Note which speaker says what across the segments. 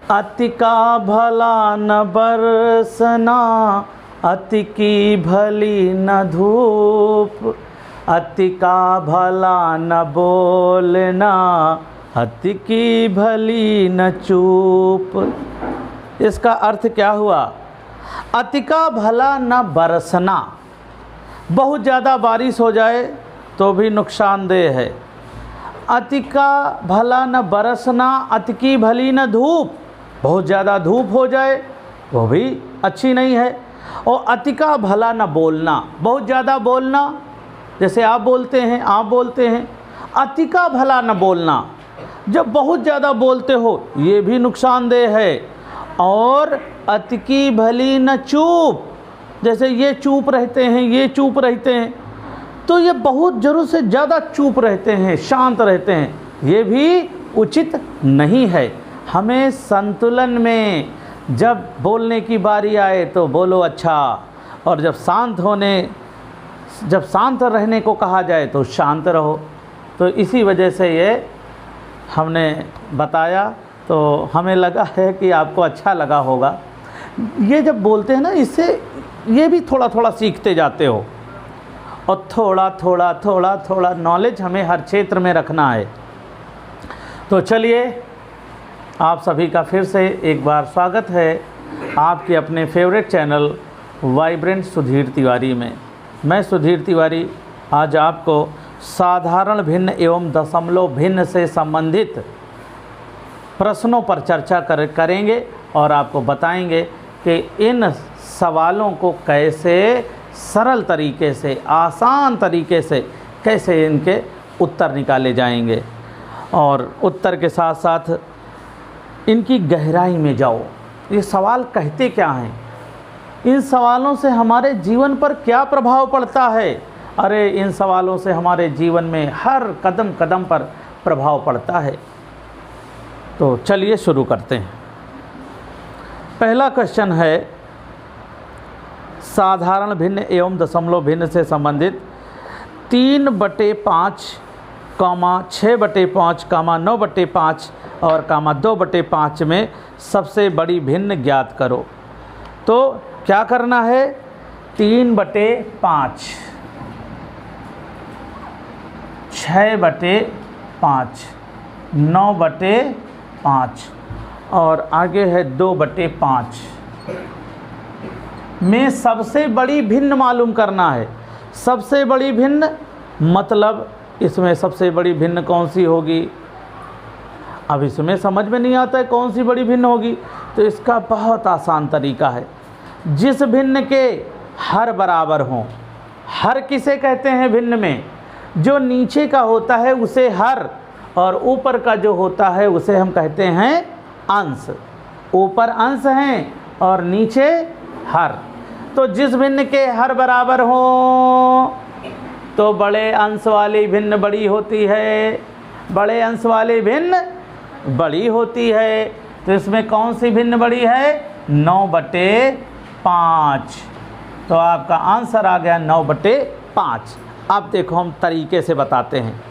Speaker 1: अति का भला न बरसना, अति की भली न धूप, अति का भला न बोलना, अति की भली न चूप। इसका अर्थ क्या हुआ? अति का भला न बरसना, बहुत ज़्यादा बारिश हो जाए तो भी नुकसानदेह है। अति का भला न बरसना, अति की भली न धूप, बहुत ज़्यादा धूप हो जाए वो भी अच्छी नहीं है। और अति का भला न बोलना, बहुत ज़्यादा बोलना, जैसे आप बोलते हैं, आप बोलते हैं। अति का भला न बोलना, जब बहुत ज़्यादा बोलते हो ये भी नुकसानदेह है। और अति की भली न चूप, जैसे ये चुप रहते हैं, ये चुप रहते हैं, तो ये बहुत ज़रूरत से ज़्यादा चुप रहते हैं, शांत रहते हैं, ये भी उचित नहीं है। हमें संतुलन में, जब बोलने की बारी आए तो बोलो अच्छा, और जब शांत रहने को कहा जाए तो शांत रहो। तो इसी वजह से ये हमने बताया, तो हमें लगा है कि आपको अच्छा लगा होगा। ये जब बोलते हैं ना, इससे ये भी थोड़ा थोड़ा सीखते जाते हो, और थोड़ा थोड़ा थोड़ा थोड़ा नॉलेज हमें हर क्षेत्र में रखना है। तो चलिए, आप सभी का फिर से एक बार स्वागत है आपके अपने favourite channel vibrant Sudhir Tiwari में। मैं सुधीर तिवारी आज आपको साधारण भिन्न एवं दशमलव भिन्न से संबंधित प्रश्नों पर चर्चा करेंगे और आपको बताएंगे कि इन सवालों को कैसे सरल तरीके से, आसान तरीके से कैसे इनके उत्तर निकाले जाएंगे, और उत्तर के साथ साथ इनकी गहराई में जाओ। ये सवाल कहते क्या हैं, इन सवालों से हमारे जीवन पर क्या प्रभाव पड़ता है। अरे इन सवालों से हमारे जीवन में हर कदम कदम पर प्रभाव पड़ता है। तो चलिए शुरू करते हैं। पहला क्वेश्चन है, साधारण भिन्न एवं दशमलव भिन्न से संबंधित 3/5, 6/5, 9/5 और 2/5 में सबसे बड़ी भिन्न ज्ञात करो। तो क्या करना है? 3/5, 6/5, 9/5 और आगे है 2/5 में सबसे बड़ी भिन्न मालूम करना है। सबसे बड़ी भिन्न मतलब इसमें सबसे बड़ी भिन्न कौन सी होगी? अब इसमें समझ में नहीं आता है कौन सी बड़ी भिन्न होगी, तो इसका बहुत आसान तरीका है। जिस भिन्न के हर बराबर हों। हर किसे कहते हैं भिन्न में? जो नीचे का होता है उसे हर, और ऊपर का जो होता है उसे हम कहते हैं अंश। ऊपर अंश हैं और नीचे हर। तो जिस भिन्न के हर बराबर हों तो बड़े अंश वाली भिन्न बड़ी होती है, बड़े अंश वाली भिन्न बड़ी होती है। तो इसमें कौन सी भिन्न बड़ी है? 9/5। तो आपका आंसर आ गया 9/5। अब देखो हम तरीके से बताते हैं।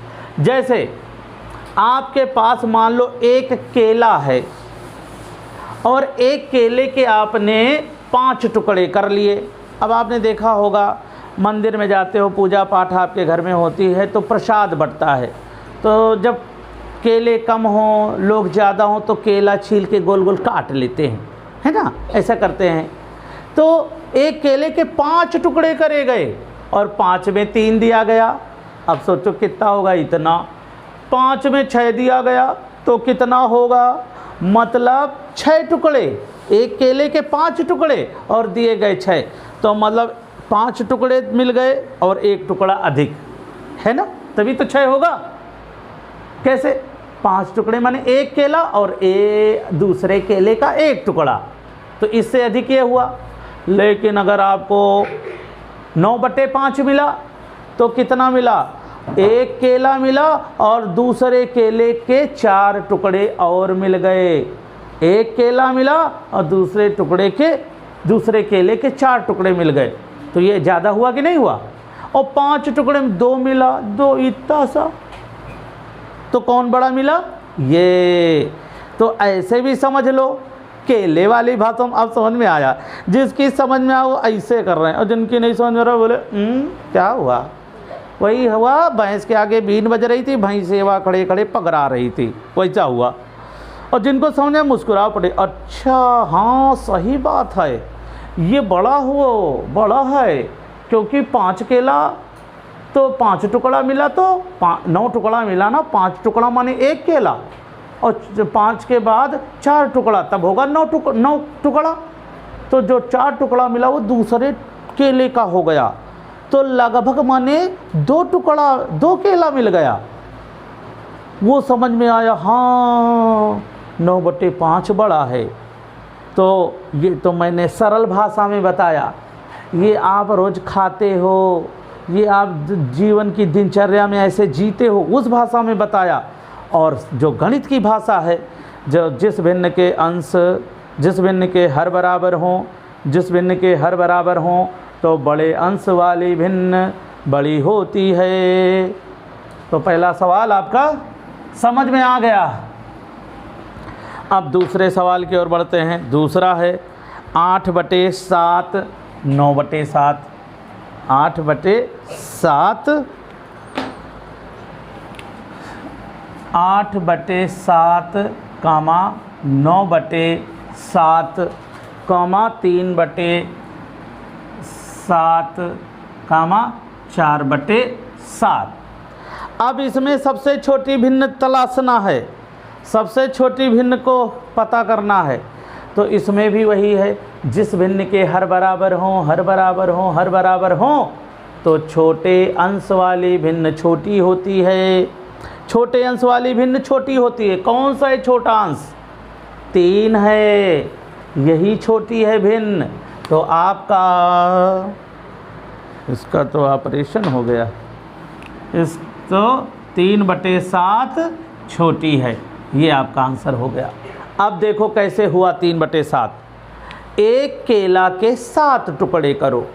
Speaker 1: जैसे आपके पास मान लो एक केला है और एक केले के आपने 5 टुकड़े कर लिए। अब आपने देखा होगा मंदिर में जाते हो, पूजा पाठ आपके घर में होती है तो प्रसाद बंटता है। तो जब केले कम हों, लोग ज़्यादा हों तो केला छील के गोल गोल काट लेते हैं, है ना? ऐसा करते हैं। तो एक केले के 5 टुकड़े करे गए और 5 में 3 दिया गया। अब सोचो कितना होगा? इतना। 5 में 6 दिया गया तो कितना होगा? मतलब 6 टुकड़े। एक केले के 5 टुकड़े और दिए गए 6, तो मतलब 5 टुकड़े मिल गए और 1 टुकड़ा अधिक, है ना? तभी तो 6 होगा। कैसे? 5 टुकड़े माने एक केला और दूसरे केले का 1 टुकड़ा, तो इससे अधिक ये हुआ। लेकिन अगर आपको 9/5 मिला तो कितना मिला? एक केला मिला और दूसरे केले के 4 टुकड़े और मिल गए। एक केला मिला और दूसरे केले के 4 टुकड़े मिल गए। तो ये ज़्यादा हुआ कि नहीं हुआ? और 5 टुकड़े में 2 मिला, 2 इतना सा, तो कौन बड़ा मिला? ये। तो ऐसे भी समझ लो, केले वाली बात हम अब समझ में आया। जिसकी समझ में आया वो ऐसे कर रहे हैं, और जिनकी नहीं समझ में आ रहा बोले क्या हुआ। वही हुआ, भैंस के आगे बीन बज रही थी, भैंस सेवा खड़े खड़े पगरा रही थी, वैसा हुआ। और जिनको समझ में मुस्कुरा पड़े, अच्छा हाँ सही बात है, ये बड़ा बड़ा है, क्योंकि 5 केला तो 5 टुकड़ा मिला तो 9 टुकड़ा मिला ना, 5 टुकड़ा माने 1 केला, और 5 के बाद 4 टुकड़ा, तब होगा 9 टुकड़ा। तो जो 4 टुकड़ा मिला वो दूसरे केले का हो गया, तो लगभग माने 2 केला मिल गया। वो समझ में आया, हाँ 9/5 बड़ा है। तो ये तो मैंने सरल भाषा में बताया, ये आप रोज़ खाते हो, ये आप जीवन की दिनचर्या में ऐसे जीते हो, उस भाषा में बताया। और जो गणित की भाषा है, जो जिस भिन्न के अंश जिस भिन्न के हर बराबर हों, जिस भिन्न के हर बराबर हों, तो बड़े अंश वाली भिन्न बड़ी होती है। तो पहला सवाल आपका समझ में आ गया। अब दूसरे सवाल की ओर बढ़ते हैं। दूसरा है 8/7 9/7। 8/7 8/7 कामा 9/7 कामा 3/7 कामा 4/7। अब इसमें सबसे छोटी भिन्न तलाशना है, सबसे छोटी भिन्न को पता करना है। तो इसमें भी वही है, जिस भिन्न के हर बराबर हों, हर बराबर हों, हर बराबर हों, तो छोटे अंश वाली भिन्न छोटी होती है। छोटे अंश वाली भिन्न छोटी होती है। कौन सा है छोटा अंश? 3 है, यही छोटी है भिन्न। तो आपका इसका तो ऑपरेशन हो गया, इस तो 3/7 छोटी है, ये आपका आंसर हो गया। अब देखो कैसे हुआ 3/7। एक केला के 7 टुकड़े करो।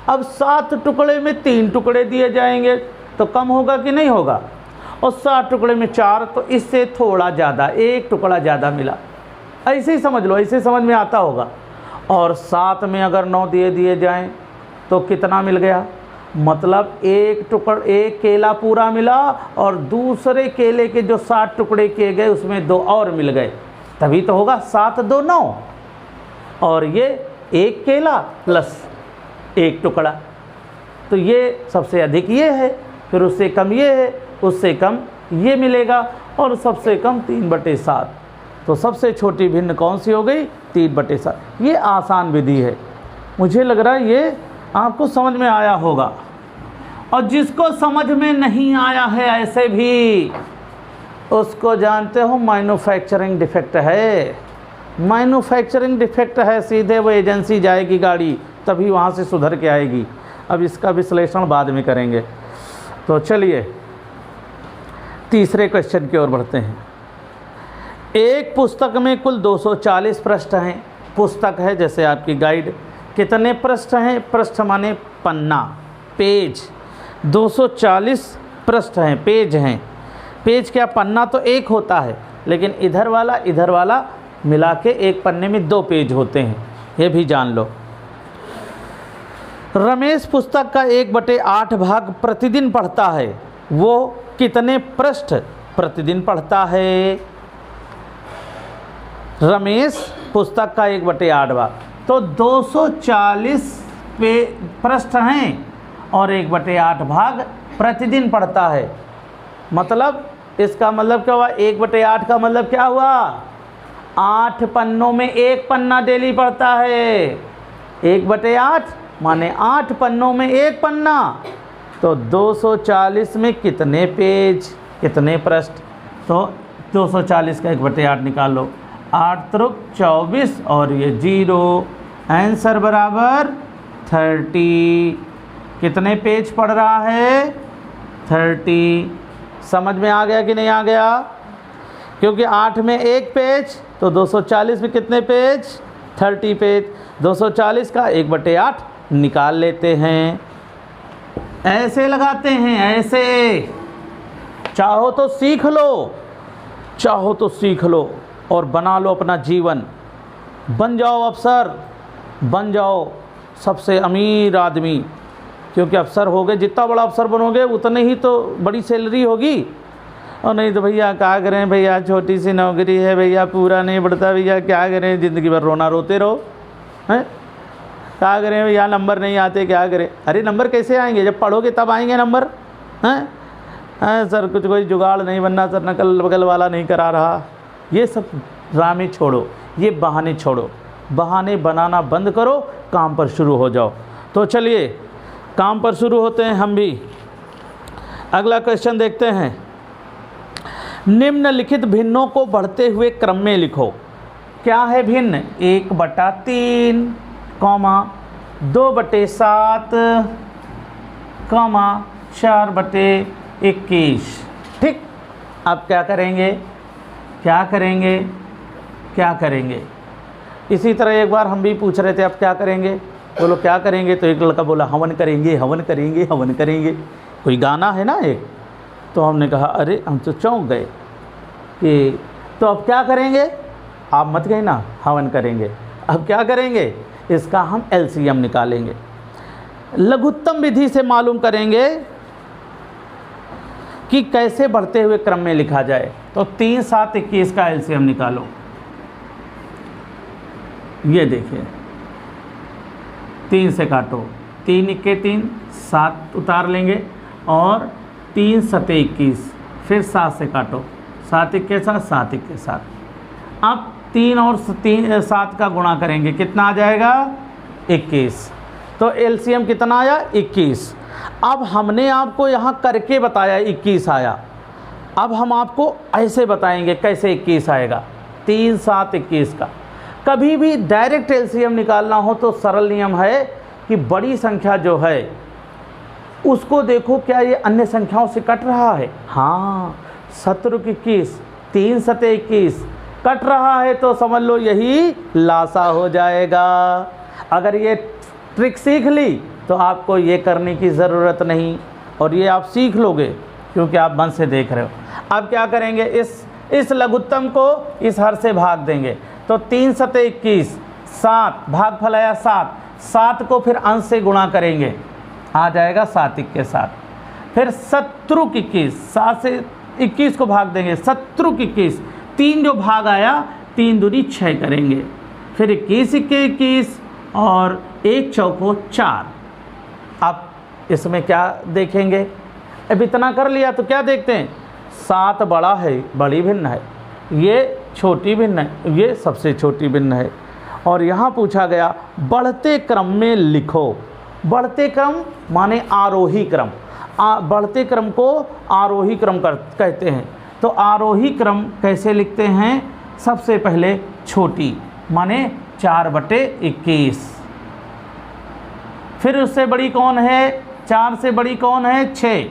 Speaker 1: अब 7 टुकड़े में 3 टुकड़े दिए जाएंगे तो कम होगा कि नहीं होगा, और 7 टुकड़े में 4, तो इससे थोड़ा ज़्यादा, 1 टुकड़ा ज़्यादा मिला। ऐसे ही समझ लो, ऐसे समझ में आता होगा। और 7 में अगर 9 दिए जाएं तो कितना मिल गया, मतलब 1 केला पूरा मिला, और दूसरे केले के जो 7 टुकड़े किए गए उसमें 2 और मिल गए, तभी तो होगा 7 2 9। और ये 1 केला प्लस 1 टुकड़ा, तो ये सबसे अधिक ये है, फिर उससे कम ये है, उससे कम ये मिलेगा, और सबसे कम 3/7। तो सबसे छोटी भिन्न कौन सी हो गई? 3/7। ये आसान विधि है, मुझे लग रहा है ये आपको समझ में आया होगा। और जिसको समझ में नहीं आया है ऐसे भी, उसको जानते हो मैन्युफैक्चरिंग डिफेक्ट है। मैन्युफैक्चरिंग डिफेक्ट है, सीधे वो एजेंसी जाएगी गाड़ी, तभी वहाँ से सुधर के आएगी। अब इसका विश्लेषण बाद में करेंगे। तो चलिए तीसरे क्वेश्चन की ओर बढ़ते हैं। एक पुस्तक में कुल 240 पृष्ठ हैं। पुस्तक है जैसे आपकी गाइड। कितने पृष्ठ हैं? पृष्ठ माने पन्ना, पेज। 240 पृष्ठ हैं, पेज हैं। पेज क्या, पन्ना तो एक होता है, लेकिन इधर वाला मिला के एक पन्ने में 2 पेज होते हैं, ये भी जान लो। रमेश पुस्तक का 1/8 भाग प्रतिदिन पढ़ता है। वो कितने पृष्ठ प्रतिदिन पढ़ता है? रमेश पुस्तक का 1/8 भाग, तो 240 पृष्ठ हैं और 1/8 भाग प्रतिदिन पढ़ता है। मतलब इसका मतलब क्या हुआ? 1/8 का मतलब क्या हुआ? 8 पन्नों में 1 पन्ना डेली पढ़ता है। 1/8 माने 8 पन्नों में 1 पन्ना। तो 240 में कितने पेज, कितने पृष्ठ? तो 240 का 1/8 निकाल लो। 8 त्रिक 24 और ये 0, आंसर बराबर 30। कितने पेज पढ़ रहा है? 30। समझ में आ गया कि नहीं आ गया? क्योंकि 8 में 1 पेज, तो 240 में कितने पेज? 30 पेज। 240 का 1/8 निकाल लेते हैं। ऐसे लगाते हैं, ऐसे। चाहो तो सीख लो, चाहो तो सीख लो। और बना लो अपना जीवन, बन जाओ अफसर, बन जाओ सबसे अमीर आदमी, क्योंकि अफसर हो गए, जितना बड़ा अफसर बनोगे उतने ही तो बड़ी सैलरी होगी। और नहीं तो भैया क्या करें भैया, छोटी सी नौकरी है भैया, पूरा नहीं बढ़ता भैया, क्या करें, ज़िंदगी भर रोना रोते रहो, हैं क्या करें भैया, नंबर नहीं आते क्या करें। अरे नंबर कैसे आएंगे, जब पढ़ोगे तब आएंगे नंबर, हैं सर कुछ कोई जुगाड़ नहीं बनना सर, नकल बगल वाला नहीं करा रहा। ये सब ड्रामे छोड़ो, ये बहाने छोड़ो, बहाने बनाना बंद करो, काम पर शुरू हो जाओ। तो चलिए काम पर शुरू होते हैं हम भी। अगला क्वेश्चन देखते हैं, निम्नलिखित भिन्नों को बढ़ते हुए क्रम में लिखो। क्या है भिन्न, 1/3, 2/7, 4/21। ठीक, अब क्या करेंगे, क्या करेंगे, क्या करेंगे। इसी तरह एक बार हम भी पूछ रहे थे, अब क्या करेंगे, बोलो क्या करेंगे, तो एक लड़का बोला हवन करेंगे, हवन करेंगे, हवन करेंगे। कोई गाना है ना एक, तो हमने कहा अरे हम तो चौंक गए कि तो अब क्या करेंगे, आप मत गए ना, हवन करेंगे। अब क्या करेंगे, इसका हम एलसीएम निकालेंगे, लघुत्तम विधि से मालूम करेंगे कि कैसे बढ़ते हुए क्रम में लिखा जाए। तो 3, 7, 21 का एलसीएम निकालो। ये देखिए 3 से काटो, 3 × 3 7 उतार लेंगे, और 3 × 7 21, फिर 7 से काटो, 7 × 1 7, 7 × 1 7। अब 3 और 7 का गुणा करेंगे, कितना आ जाएगा 21। तो एलसीएम कितना आया 21। अब हमने आपको यहाँ करके बताया 21 आया, अब हम आपको ऐसे बताएंगे कैसे 21 आएगा। 3, 7, 21 का कभी भी डायरेक्ट एलसीएम निकालना हो तो सरल नियम है कि बड़ी संख्या जो है उसको देखो क्या ये अन्य संख्याओं से कट रहा है। हाँ, 17 21, 3 7 21 कट रहा है तो समझ लो यही लासा हो जाएगा। अगर ये ट्रिक सीख ली तो आपको ये करने की ज़रूरत नहीं, और ये आप सीख लोगे क्योंकि आप मन से देख रहे हो। अब क्या करेंगे, इस लघुत्तम को इस हर से भाग देंगे, तो 3 7 21, 7 भागफल आया 7, 7 को फिर अंश से गुणा करेंगे, आ जाएगा 7 × 7। फिर 17 21, 7 से 21 को भाग देंगे, 17 21, 3 जो भाग आया 3 दूनी 6 करेंगे, फिर 21 × 21 और 1 चौको 4। अब इसमें क्या देखेंगे, अब इतना कर लिया तो क्या देखते हैं, 7 बड़ा है, बड़ी भिन्न है, ये छोटी भिन्न है, ये सबसे छोटी भिन्न है। और यहाँ पूछा गया बढ़ते क्रम में लिखो। बढ़ते क्रम माने आरोही क्रम, बढ़ते क्रम को आरोही क्रम कहते हैं। तो आरोही क्रम कैसे लिखते हैं, सबसे पहले छोटी माने 4/21, फिर उससे बड़ी कौन है, 4 से बड़ी कौन है 6,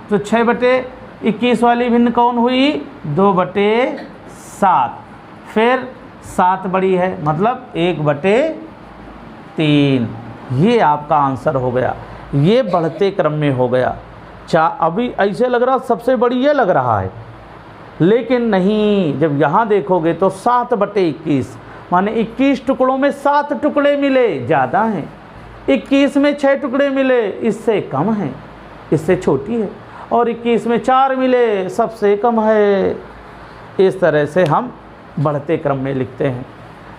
Speaker 1: तो 6/21 वाली भिन्न कौन हुई 2/7, फिर 7 बड़ी है मतलब 1/3। ये आपका आंसर हो गया, ये बढ़ते क्रम में हो गया। अभी ऐसे लग रहा सबसे बड़ी ये लग रहा है, लेकिन नहीं, जब यहाँ देखोगे तो 7/21 माने 21 टुकड़ों में 7 टुकड़े मिले, ज़्यादा हैं। 21 में 6 टुकड़े मिले, इससे कम है, इससे छोटी है। और 21 में 4 मिले, सबसे कम है। इस तरह से हम बढ़ते क्रम में लिखते हैं।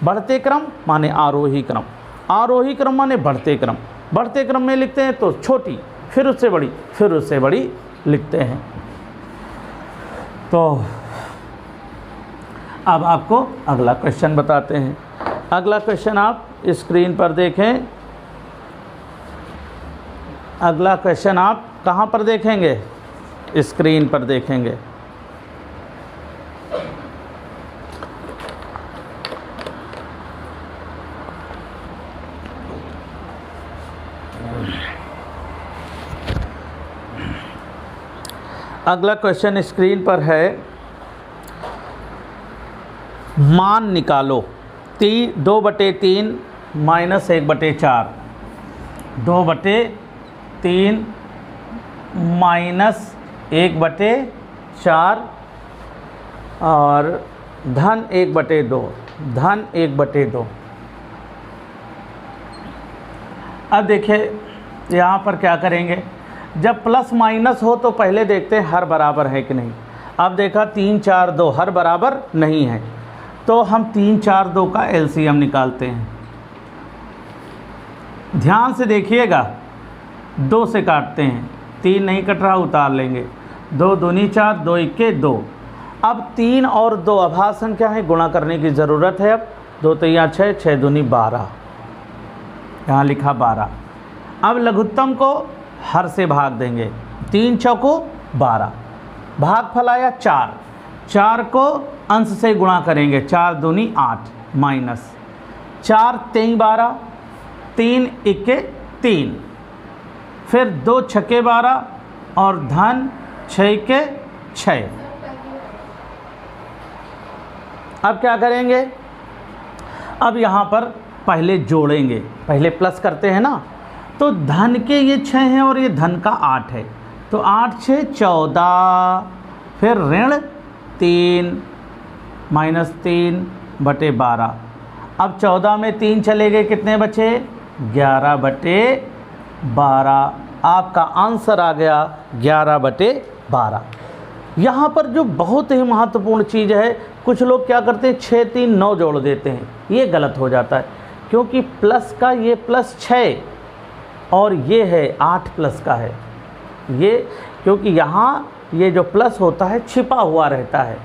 Speaker 1: बढ़ते क्रम माने आरोही क्रम, आरोही क्रम माने बढ़ते क्रम। बढ़ते क्रम में लिखते हैं तो छोटी, फिर उससे बड़ी, फिर उससे बड़ी लिखते हैं। तो अब आपको अगला क्वेश्चन बताते हैं। अगला क्वेश्चन आप स्क्रीन पर देखें। अगला क्वेश्चन आप कहाँ पर देखेंगे, स्क्रीन पर देखेंगे। अगला क्वेश्चन स्क्रीन पर है, मान निकालो 2/3 माइनस 1/4, 2/3 माइनस 1/4 और धन 1/2, धन 1/2। अब देखिए यहाँ पर क्या करेंगे, जब प्लस माइनस हो तो पहले देखते हैं हर बराबर है कि नहीं। अब देखा 3 4 2 हर बराबर नहीं है, तो हम 3 4 2 का एलसीएम निकालते हैं। ध्यान से देखिएगा, 2 से काटते हैं, 3 नहीं कट रहा, उतार लेंगे। 2 दूनी 4, 2 इक्के 2। अब 3 और 2 अभाज्य संख्या है, गुणा करने की ज़रूरत है। अब 2 तिया 6, 6 दूनी 12, यहाँ लिखा 12। अब लघुत्तम को हर से भाग देंगे, 3 चौको 12, भागफल आया 4, 4 को अंश से गुणा करेंगे, 4 दूनी 8 माइनस 4 3 12, 3 इक्के 3, फिर 2 छक्के 12 और धन 6 के 6। अब क्या करेंगे, अब यहाँ पर पहले जोड़ेंगे, पहले प्लस करते हैं ना, तो धन के ये 6 हैं और ये धन का 8 है, तो 8 6 14, फिर ऋण 3 माइनस 3/12। अब 14 में 3 चले गए, कितने बचे, 11/12। आपका आंसर आ गया 11/12। यहाँ पर जो बहुत ही महत्वपूर्ण चीज़ है, कुछ लोग क्या करते हैं 6 3 9 जोड़ देते हैं, ये गलत हो जाता है, क्योंकि प्लस का ये प्लस 6 और ये है 8 प्लस का है ये, क्योंकि यहाँ ये जो प्लस होता है छिपा हुआ रहता है।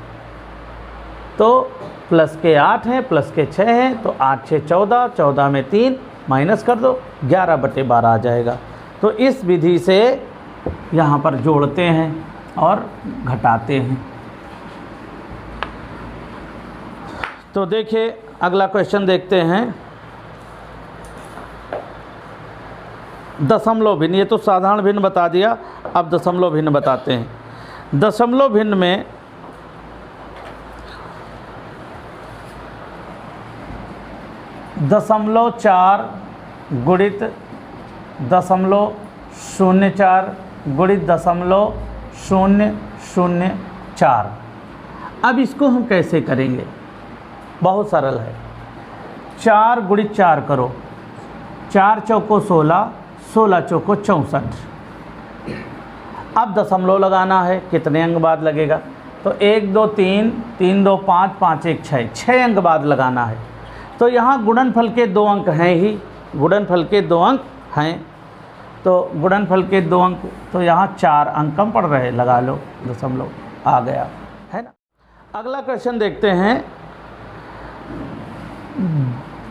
Speaker 1: तो प्लस के 8 हैं, प्लस के 6 हैं, तो 8 6 14, 14 में 3 माइनस कर दो, 11/12 आ जाएगा। तो इस विधि से यहाँ पर जोड़ते हैं और घटाते हैं। तो देखिए अगला क्वेश्चन देखते हैं, दशमलव भिन्न। ये तो साधारण भिन्न बता दिया, अब दशमलव भिन्न बताते हैं। दशमलव भिन्न में दशमलव 4 गुणित दशमलव 04 गुणित दशमलव 004। अब इसको हम कैसे करेंगे, बहुत सरल है। 4 गुणित 4 करो, 4 चौको 16, 16 चौको 64। अब दशमलव लगाना है, कितने अंक बाद लगेगा, तो 1 2 3, 3 2 5, 5 1 6, 6 अंक बाद लगाना है। तो यहाँ गुणनफल के 2 अंक हैं ही, गुणनफल के 2 अंक हैं, तो गुणनफल के 2 अंक, तो यहाँ 4 अंक कम पड़ रहे, लगा लो, दशमलव आ गया, है ना। अगला क्वेश्चन देखते हैं,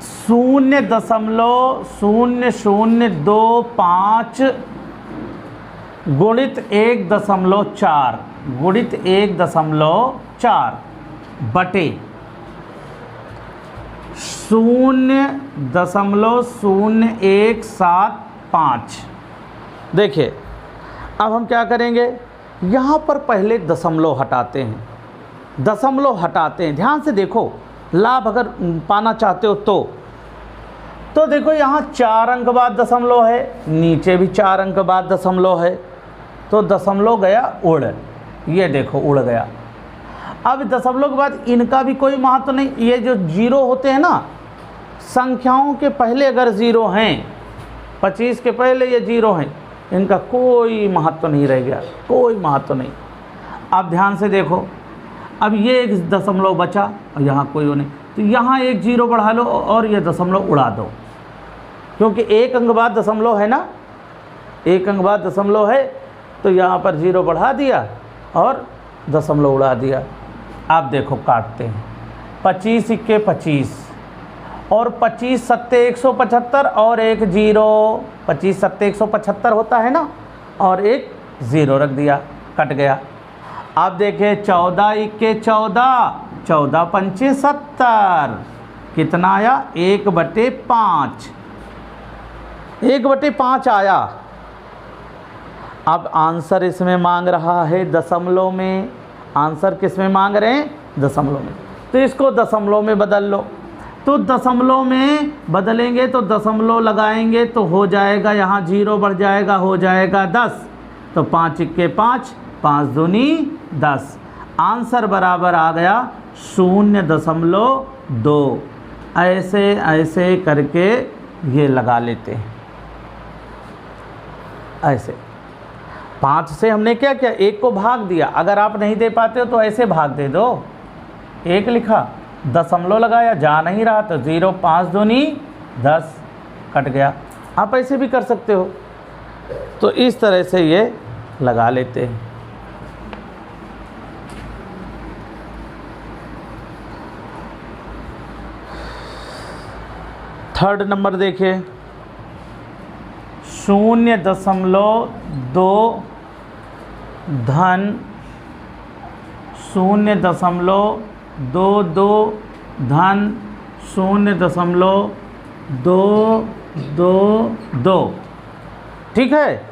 Speaker 1: 0.0025 गुणित 1.4 गुणित 1.4 बटे 0.0175। देखिए अब हम क्या करेंगे, यहाँ पर पहले दशमलव हटाते हैं, दशमलव हटाते हैं। ध्यान से देखो, लाभ अगर पाना चाहते हो तो देखो यहाँ 4 अंक बाद दशमलव है, नीचे भी 4 अंक बाद दशमलव है, तो दशमलव गया उड़, ये देखो उड़ गया। अब दशमलव के बाद इनका भी कोई महत्व नहीं, ये जो जीरो होते हैं ना, संख्याओं के पहले अगर ज़ीरो हैं, 25 के पहले ये जीरो हैं, इनका कोई महत्व नहीं रह गया, कोई महत्व नहीं। अब ध्यान से देखो, अब ये एक दशमलव बचा और यहाँ कोई वो नहीं, तो यहाँ एक जीरो बढ़ा लो और ये दशमलव उड़ा दो, क्योंकि 1 अंक बाद दशमलव है ना, 1 अंक बाद दशमलव है, तो यहाँ पर जीरो बढ़ा दिया और दशमलव उड़ा दिया। आप देखो काटते हैं, 25 इक्के 25 और 25 सत्ते 175 और एक जीरो, 25 सत्ते 175 होता है ना, और एक ज़ीरो रख दिया, कट गया। आप देखें 14 इक्के 14, 14 पंचे 70, कितना आया, 1/5, 1/5 आया। अब आंसर इसमें मांग रहा है दशमलव में, आंसर किस में मांग रहे हैं, दशमलव में, तो इसको दशमलव में बदल लो। तो दशमलव में बदलेंगे तो दशमलव लगाएंगे तो हो जाएगा, यहाँ जीरो बढ़ जाएगा, हो जाएगा 10, तो 5 इक्के 5, 5 दूनी 10। आंसर बराबर आ गया 0.2। ऐसे ऐसे करके ये लगा लेते हैं। ऐसे 5 से हमने क्या किया, 1 को भाग दिया। अगर आप नहीं दे पाते हो तो ऐसे भाग दे दो। 1 लिखा, दशमलव लगाया, जा नहीं रहा तो 0, 5 दूनी 10, कट गया। आप ऐसे भी कर सकते हो। तो इस तरह से ये लगा लेते हैं। थर्ड नंबर देखिए, 0.2 धन 0.22 धन 0.222। ठीक है।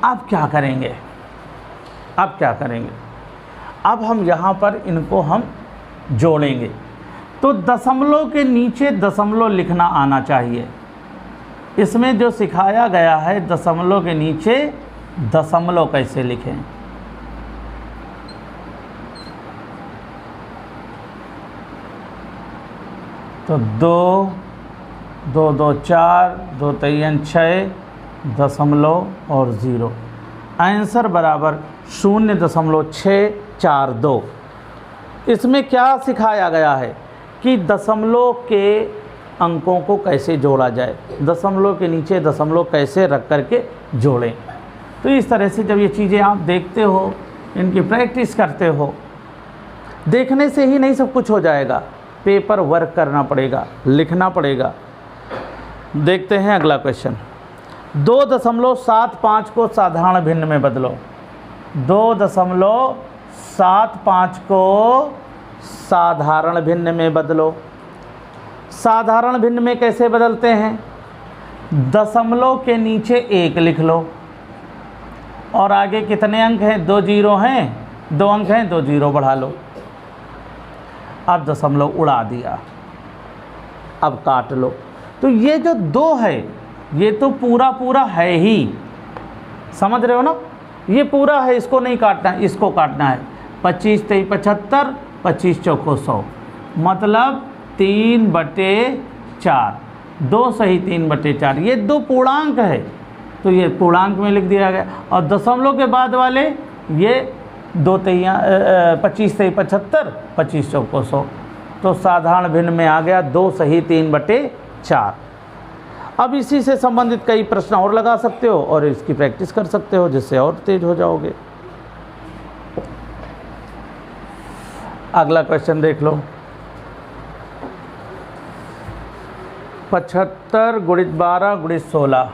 Speaker 1: अब क्या करेंगे, अब हम यहाँ पर इनको हम जोड़ेंगे। तो दशमलव के नीचे दशमलव लिखना आना चाहिए। इसमें जो सिखाया गया है, दशमलव के नीचे दशमलव कैसे लिखें। तो 2, 2 2 4, 2 3 6, दशमलव और 0। आंसर बराबर 0.642। इसमें क्या सिखाया गया है कि दशमलव के अंकों को कैसे जोड़ा जाए, दशमलव के नीचे दशमलव कैसे रख करके जोड़ें। तो इस तरह से जब ये चीज़ें आप देखते हो, इनकी प्रैक्टिस करते हो, देखने से ही नहीं सब कुछ हो जाएगा, पेपर वर्क करना पड़ेगा, लिखना पड़ेगा। देखते हैं अगला क्वेश्चन। 2.75 को साधारण भिन्न में बदलो। 2.75 को साधारण भिन्न में बदलो। साधारण भिन्न में कैसे बदलते हैं, दशमलव के नीचे 1 लिख लो और आगे कितने अंक हैं, 2 0 हैं, 2 अंक हैं, 2 0 बढ़ा लो। अब दशमलव उड़ा दिया, अब काट लो। तो ये जो 2 है ये तो पूरा है ही, समझ रहे हो ना, ये पूरा है, इसको नहीं काटना है, इसको काटना है। 25 3 75, 25 चौको 100, मतलब 3/4, 2 सही 3/4। ये 2 पूर्णांक है तो ये पूर्णांक में लिख दिया गया। और दशमलव के बाद वाले ये 2 3 25 3 75, 25 चौको 100। तो साधारण भिन्न में आ गया 2 सही 3/4। अब इसी से संबंधित कई प्रश्न और लगा सकते हो और इसकी प्रैक्टिस कर सकते हो, जिससे और तेज हो जाओगे। अगला क्वेश्चन देख लो। 75 गुणित 12 गुणित 16।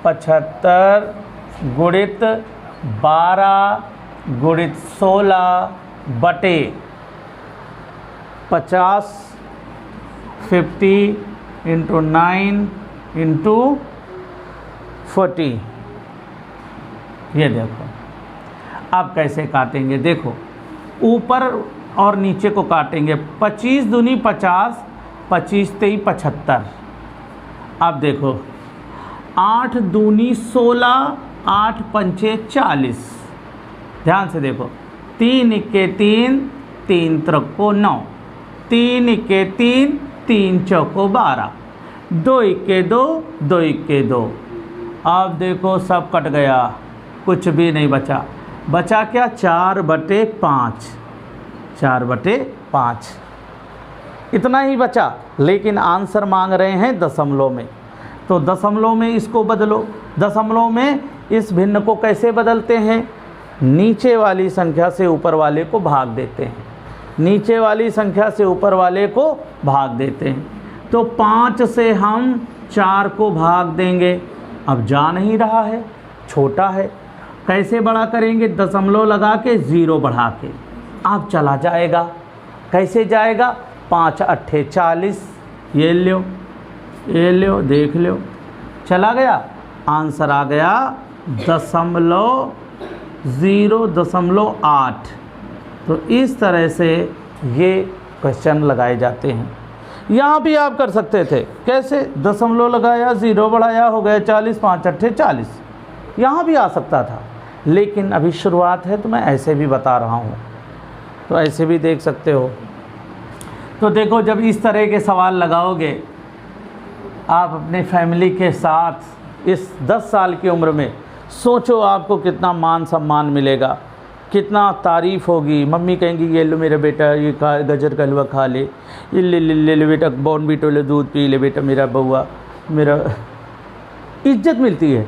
Speaker 1: 75 गुणित 12 गुणित 16 बटे 50, 50 इंटू 9 इंटू 40। ये देखो अब कैसे काटेंगे, देखो ऊपर और नीचे को काटेंगे। 25 दूनी 50, 25 3 75। अब देखो 8 दूनी 16, 8 पंचे 40। ध्यान से देखो, 3 इक्के 3, 3 त्रिको 9, 3 इक्के 3, 3 चौको 12, 2 इक्के 2, 2 इक्के 2। अब देखो सब कट गया, कुछ भी नहीं बचा। बचा क्या, 4/5, 4/5 इतना ही बचा। लेकिन आंसर मांग रहे हैं दशमलव में, तो दशमलव में इसको बदलो। दशमलव में इस भिन्न को कैसे बदलते हैं, नीचे वाली संख्या से ऊपर वाले को भाग देते हैं, नीचे वाली संख्या से ऊपर वाले को भाग देते हैं। तो 5 से हम 4 को भाग देंगे, अब जा नहीं रहा है, छोटा है, कैसे बड़ा करेंगे, दशमलव लगा के 0 बढ़ा के। अब चला जाएगा, कैसे जाएगा, 5 8 40, ये लो, ये लो, देख लो, चला गया। आंसर आ गया 0.8। तो इस तरह से ये क्वेश्चन लगाए जाते हैं। यहाँ भी आप कर सकते थे, कैसे, दशमलव लगाया, 0 बढ़ाया, हो गया 40, 5 8 40। यहाँ भी आ सकता था, लेकिन अभी शुरुआत है तो मैं ऐसे भी बता रहा हूँ, तो ऐसे भी देख सकते हो। तो देखो, जब इस तरह के सवाल लगाओगे आप अपने फैमिली के साथ इस 10 साल की उम्र में, सोचो आपको कितना मान सम्मान मिलेगा, कितना तारीफ़ होगी। मम्मी कहेंगी ये लो मेरा बेटा, ये खा, गाजर का हलवा खा ले, ये ले बेटा, बॉर्नवीटा ले, दूध पी ले बेटा मेरा बउआ, मेरा इज्जत मिलती है।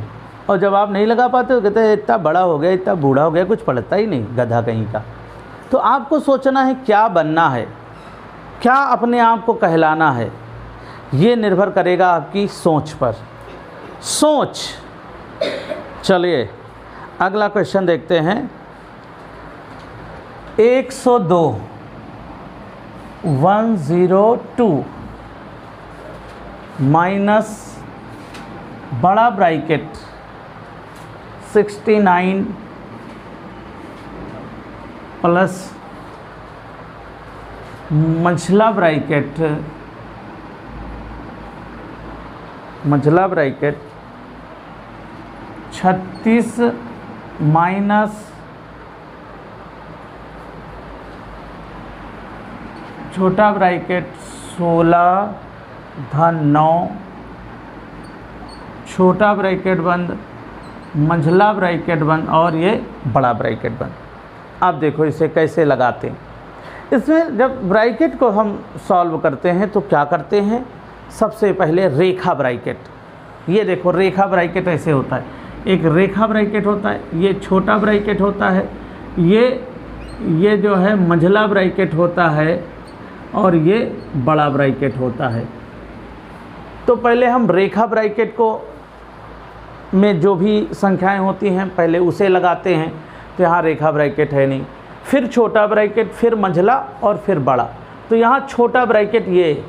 Speaker 1: और जब आप नहीं लगा पाते तो कहते हैं इतना बड़ा हो गया, इतना बूढ़ा हो गया, कुछ पढ़ता ही नहीं, गधा कहीं का। तो आपको सोचना है क्या बनना है, क्या अपने आप को कहलाना है, ये निर्भर करेगा आपकी सोच पर। सोच। चलिए अगला क्वेश्चन देखते हैं। 102 माइनस बड़ा ब्रैकेट 69 प्लस मंझला ब्रैकेट 36 माइनस छोटा ब्रैकेट 16 धन 9 छोटा ब्रैकेट बंद, मंझला ब्रैकेट बंद और ये बड़ा ब्रैकेट बंद। अब देखो इसे कैसे लगाते हैं। इसमें जब ब्रैकेट को हम सॉल्व करते हैं तो क्या करते हैं, सबसे पहले रेखा ब्रैकेट। ये देखो रेखा ब्रैकेट ऐसे होता है, एक रेखा ब्रैकेट होता है, ये छोटा ब्रैकेट होता है, ये जो है मंझला ब्रैकेट होता है और ये बड़ा ब्रैकेट होता है। तो पहले हम रेखा ब्रैकेट को में जो भी संख्याएं होती हैं पहले उसे लगाते हैं, तो यहाँ रेखा ब्रैकेट है नहीं, फिर छोटा ब्रैकेट, फिर मंझला और फिर बड़ा। तो यहाँ छोटा ब्रैकेट, ये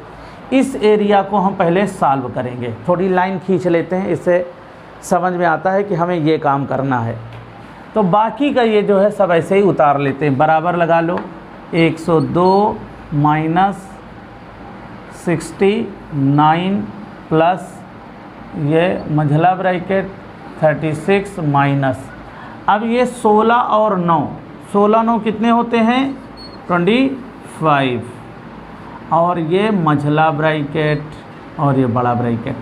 Speaker 1: इस एरिया को हम पहले सॉल्व करेंगे। थोड़ी लाइन खींच लेते हैं, इससे समझ में आता है कि हमें ये काम करना है। तो बाकी का ये जो है सब ऐसे ही उतार लेते हैं, बराबर लगा लो। 102 माइनस 69 प्लस ये मंझला ब्रैकेट 36 माइनस, अब ये 16 और 9, 16 9 कितने होते हैं 25, और ये मंझला ब्रैकेट और ये बड़ा ब्रैकेट।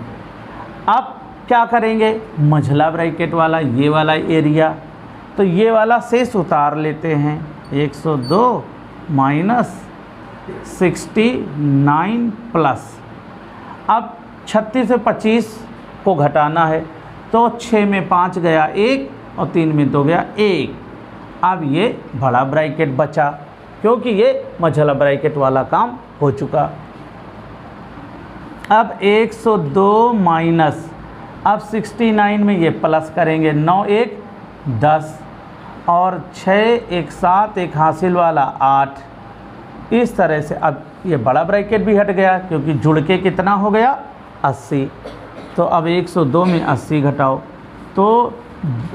Speaker 1: अब क्या करेंगे, मंझला ब्रैकेट वाला ये वाला एरिया, तो ये वाला शेष उतार लेते हैं। 102 माइनस 69 प्लस, अब 36 से 25 को घटाना है, तो 6 में 5 गया 1 और 3 में 2 गया 1। अब ये बड़ा ब्रैकेट बचा, क्योंकि ये मंझला ब्रैकेट वाला काम हो चुका। अब 102 माइनस, अब 69 में ये प्लस करेंगे, 9 1 10 और 6 1 7, एक हासिल वाला 8। इस तरह से अब ये बड़ा ब्रैकेट भी हट गया, क्योंकि जुड़ के कितना हो गया 80। तो अब 102 में 80 घटाओ, तो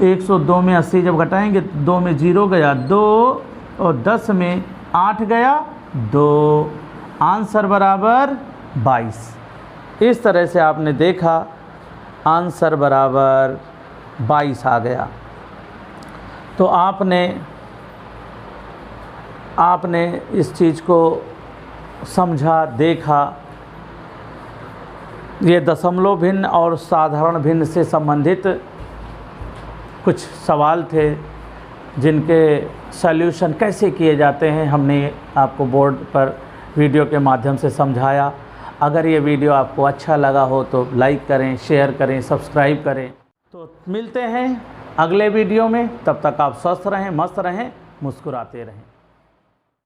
Speaker 1: 102 में 80 जब घटाएंगे, 2 में 0 गया 2 और 10 में 8 गया 2, आंसर बराबर 22। इस तरह से आपने देखा आंसर बराबर 22 आ गया। तो आपने इस चीज़ को समझा, देखा। ये दशमलव भिन्न और साधारण भिन्न से संबंधित कुछ सवाल थे, जिनके सॉल्यूशन कैसे किए जाते हैं हमने आपको बोर्ड पर वीडियो के माध्यम से समझाया। अगर ये वीडियो आपको अच्छा लगा हो तो लाइक करें, शेयर करें, सब्सक्राइब करें। तो मिलते हैं अगले वीडियो में, तब तक आप स्वस्थ रहें, मस्त रहें, मुस्कुराते रहें।